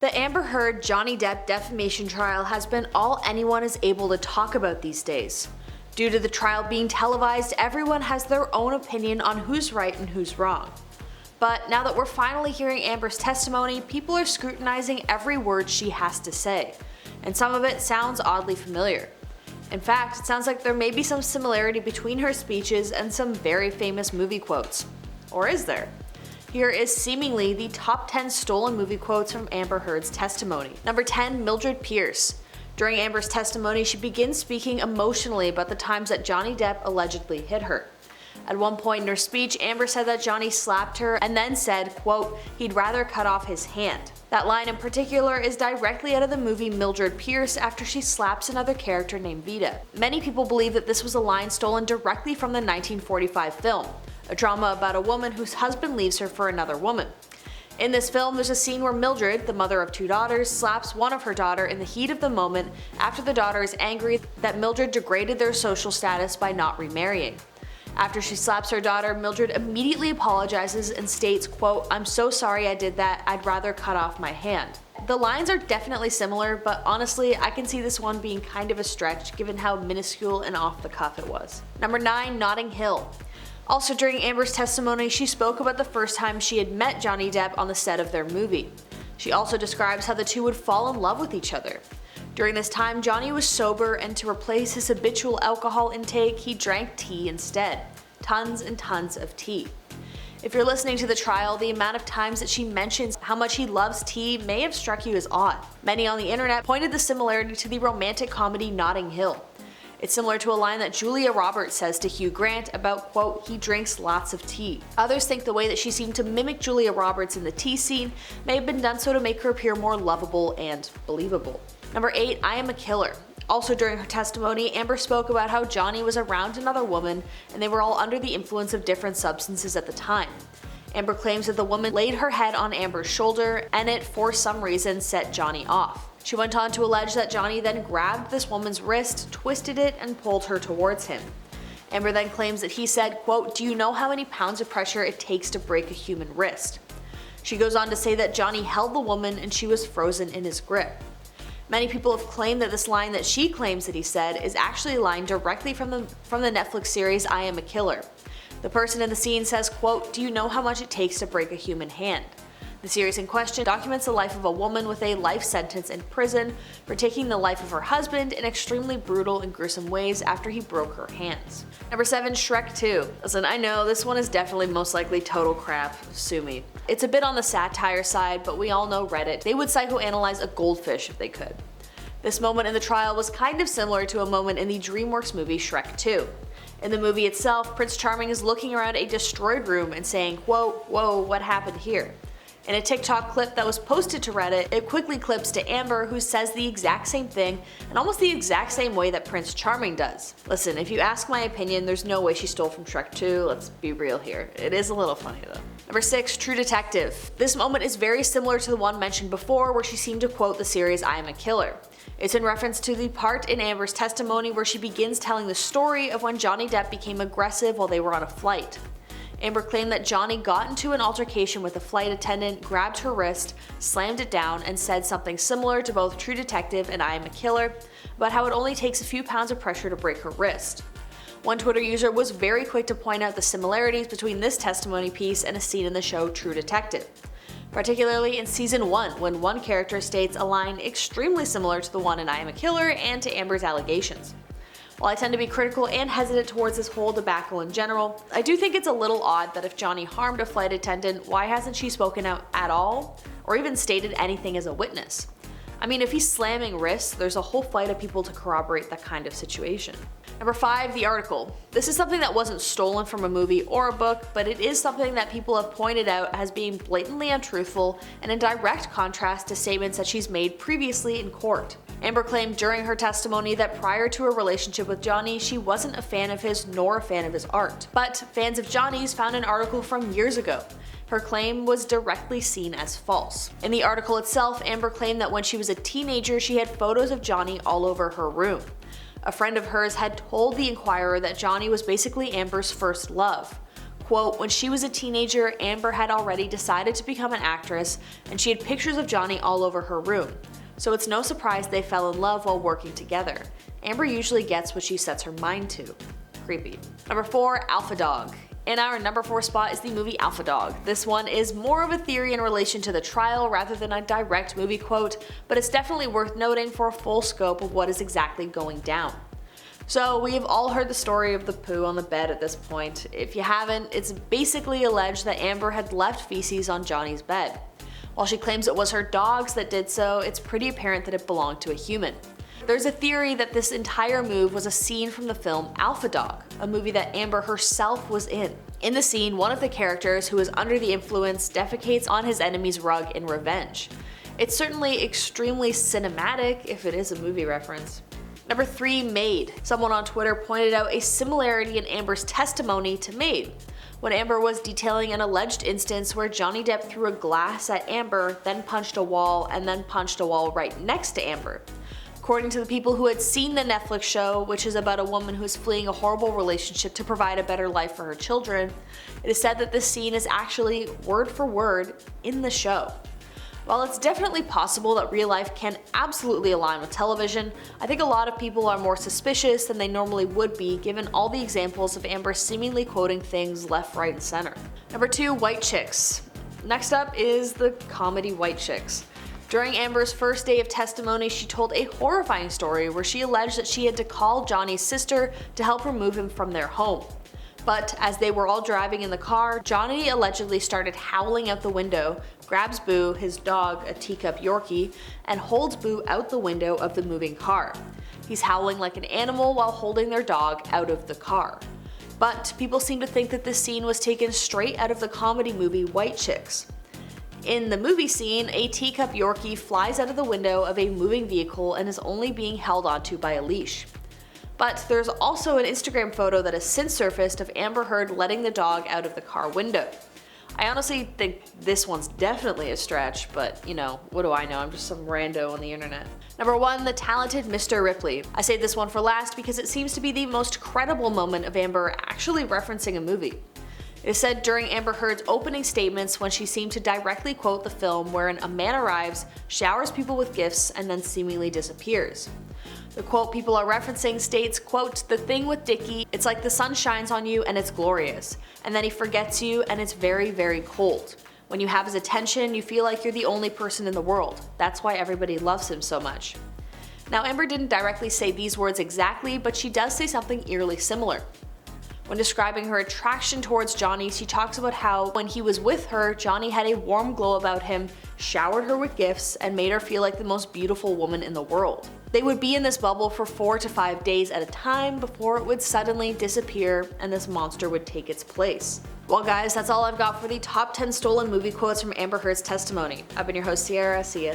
The Amber Heard Johnny Depp defamation trial has been all anyone is able to talk about these days. Due to the trial being televised, everyone has their own opinion on who's right and who's wrong. But now that we're finally hearing Amber's testimony, people are scrutinizing every word she has to say, and some of it sounds oddly familiar. In fact, it sounds like there may be some similarity between her speeches and some very famous movie quotes. Or is there? Here is seemingly the top 10 stolen movie quotes from Amber Heard's testimony. Number 10, Mildred Pierce. During Amber's testimony, she begins speaking emotionally about the times that Johnny Depp allegedly hit her. At one point in her speech, Amber said that Johnny slapped her and then said, quote, he'd rather cut off his hand. That line in particular is directly out of the movie Mildred Pierce after she slaps another character named Vita. Many people believe that this was a line stolen directly from the 1945 film, a drama about a woman whose husband leaves her for another woman. In this film, there's a scene where Mildred, the mother of two daughters, slaps one of her daughter in the heat of the moment after the daughter is angry that Mildred degraded their social status by not remarrying. After she slaps her daughter, Mildred immediately apologizes and states, quote, I'm so sorry I did that, I'd rather cut off my hand. The lines are definitely similar, but honestly, I can see this one being kind of a stretch given how minuscule and off the cuff it was. Number 9, Notting Hill. Also during Amber's testimony, she spoke about the first time she had met Johnny Depp on the set of their movie. She also describes how the two would fall in love with each other. During this time, Johnny was sober, and to replace his habitual alcohol intake, he drank tea instead. Tons and tons of tea. If you're listening to the trial, the amount of times that she mentions how much he loves tea may have struck you as odd. Many on the internet pointed the similarity to the romantic comedy Notting Hill. It's similar to a line that Julia Roberts says to Hugh Grant about, quote, he drinks lots of tea. Others think the way that she seemed to mimic Julia Roberts in the tea scene may have been done so to make her appear more lovable and believable. Number 8, I Am a Killer. Also during her testimony, Amber spoke about how Johnny was around another woman and they were all under the influence of different substances at the time. Amber claims that the woman laid her head on Amber's shoulder and it, for some reason, set Johnny off. She went on to allege that Johnny then grabbed this woman's wrist, twisted it, and pulled her towards him. Amber then claims that he said, quote, do you know how many pounds of pressure it takes to break a human wrist? She goes on to say that Johnny held the woman and she was frozen in his grip. Many people have claimed that this line that she claims that he said is actually a line directly from the Netflix series I Am a Killer. The person in the scene says, quote, do you know how much it takes to break a human hand? The series in question documents the life of a woman with a life sentence in prison for taking the life of her husband in extremely brutal and gruesome ways after he broke her hands. Number 7, Shrek 2. Listen, I know this one is definitely most likely total crap, sue me. It's a bit on the satire side, but we all know Reddit. They would psychoanalyze a goldfish if they could. This moment in the trial was kind of similar to a moment in the DreamWorks movie Shrek 2. In the movie itself, Prince Charming is looking around a destroyed room and saying, whoa, what happened here? In a TikTok clip that was posted to Reddit, it quickly clips to Amber, who says the exact same thing and almost the exact same way that Prince Charming does. Listen, if you ask my opinion, there's no way she stole from Shrek 2, let's be real here. It is a little funny though. Number 6, True Detective. This moment is very similar to the one mentioned before where she seemed to quote the series I Am a Killer. It's in reference to the part in Amber's testimony where she begins telling the story of when Johnny Depp became aggressive while they were on a flight. Amber claimed that Johnny got into an altercation with a flight attendant, grabbed her wrist, slammed it down, and said something similar to both True Detective and I Am a Killer about how it only takes a few pounds of pressure to break her wrist. One Twitter user was very quick to point out the similarities between this testimony piece and a scene in the show True Detective. Particularly in season 1, when one character states a line extremely similar to the one in I Am a Killer and to Amber's allegations. While I tend to be critical and hesitant towards this whole debacle in general, I do think it's a little odd that if Johnny harmed a flight attendant, why hasn't she spoken out at all, or even stated anything as a witness? I mean, if he's slamming wrists, there's a whole flight of people to corroborate that kind of situation. Number 5, the article. This is something that wasn't stolen from a movie or a book, but it is something that people have pointed out as being blatantly untruthful and in direct contrast to statements that she's made previously in court. Amber claimed during her testimony that prior to her relationship with Johnny, she wasn't a fan of his nor a fan of his art. But fans of Johnny's found an article from years ago. Her claim was directly seen as false. In the article itself, Amber claimed that when she was a teenager, she had photos of Johnny all over her room. A friend of hers had told the Inquirer that Johnny was basically Amber's first love. Quote, when she was a teenager, Amber had already decided to become an actress, and she had pictures of Johnny all over her room. So it's no surprise they fell in love while working together. Amber usually gets what she sets her mind to. Creepy. Number 4, Alpha Dog. In our number 4 spot is the movie Alpha Dog. This one is more of a theory in relation to the trial rather than a direct movie quote, but it's definitely worth noting for a full scope of what is exactly going down. So we have all heard the story of the poo on the bed at this point. If you haven't, it's basically alleged that Amber had left feces on Johnny's bed. While she claims it was her dogs that did so, it's pretty apparent that it belonged to a human. There's a theory that this entire move was a scene from the film Alpha Dog, a movie that Amber herself was in. In the scene, one of the characters, who is under the influence, defecates on his enemy's rug in revenge. It's certainly extremely cinematic if it is a movie reference. Number 3, Maid. Someone on Twitter pointed out a similarity in Amber's testimony to Maid, when Amber was detailing an alleged instance where Johnny Depp threw a glass at Amber, then punched a wall, and then punched a wall right next to Amber. According to the people who had seen the Netflix show, which is about a woman who is fleeing a horrible relationship to provide a better life for her children, it is said that this scene is actually word for word in the show. While it's definitely possible that real life can absolutely align with television, I think a lot of people are more suspicious than they normally would be given all the examples of Amber seemingly quoting things left, right, and center. Number 2, White Chicks. Next up is the comedy White Chicks. During Amber's first day of testimony, she told a horrifying story where she alleged that she had to call Johnny's sister to help remove him from their home. But as they were all driving in the car, Johnny allegedly started howling out the window, grabs Boo, his dog, a teacup Yorkie, and holds Boo out the window of the moving car. He's howling like an animal while holding their dog out of the car. But people seem to think that this scene was taken straight out of the comedy movie White Chicks. In the movie scene, a teacup Yorkie flies out of the window of a moving vehicle and is only being held onto by a leash. But there's also an Instagram photo that has since surfaced of Amber Heard letting the dog out of the car window. I honestly think this one's definitely a stretch, but you know, what do I know, I'm just some rando on the internet. Number 1, the talented Mr. Ripley. I saved this one for last because it seems to be the most credible moment of Amber actually referencing a movie. It is said during Amber Heard's opening statements when she seemed to directly quote the film wherein a man arrives, showers people with gifts, and then seemingly disappears. The quote people are referencing states, quote, "The thing with Dickie, it's like the sun shines on you and it's glorious, and then he forgets you and it's very, very cold. When you have his attention, you feel like you're the only person in the world. That's why everybody loves him so much." Now, Amber didn't directly say these words exactly, but she does say something eerily similar. When describing her attraction towards Johnny, she talks about how when he was with her, Johnny had a warm glow about him, showered her with gifts, and made her feel like the most beautiful woman in the world. They would be in this bubble for 4 to 5 days at a time before it would suddenly disappear and this monster would take its place. Well guys, that's all I've got for the top 10 stolen movie quotes from Amber Heard's testimony. I've been your host Sierra, see ya.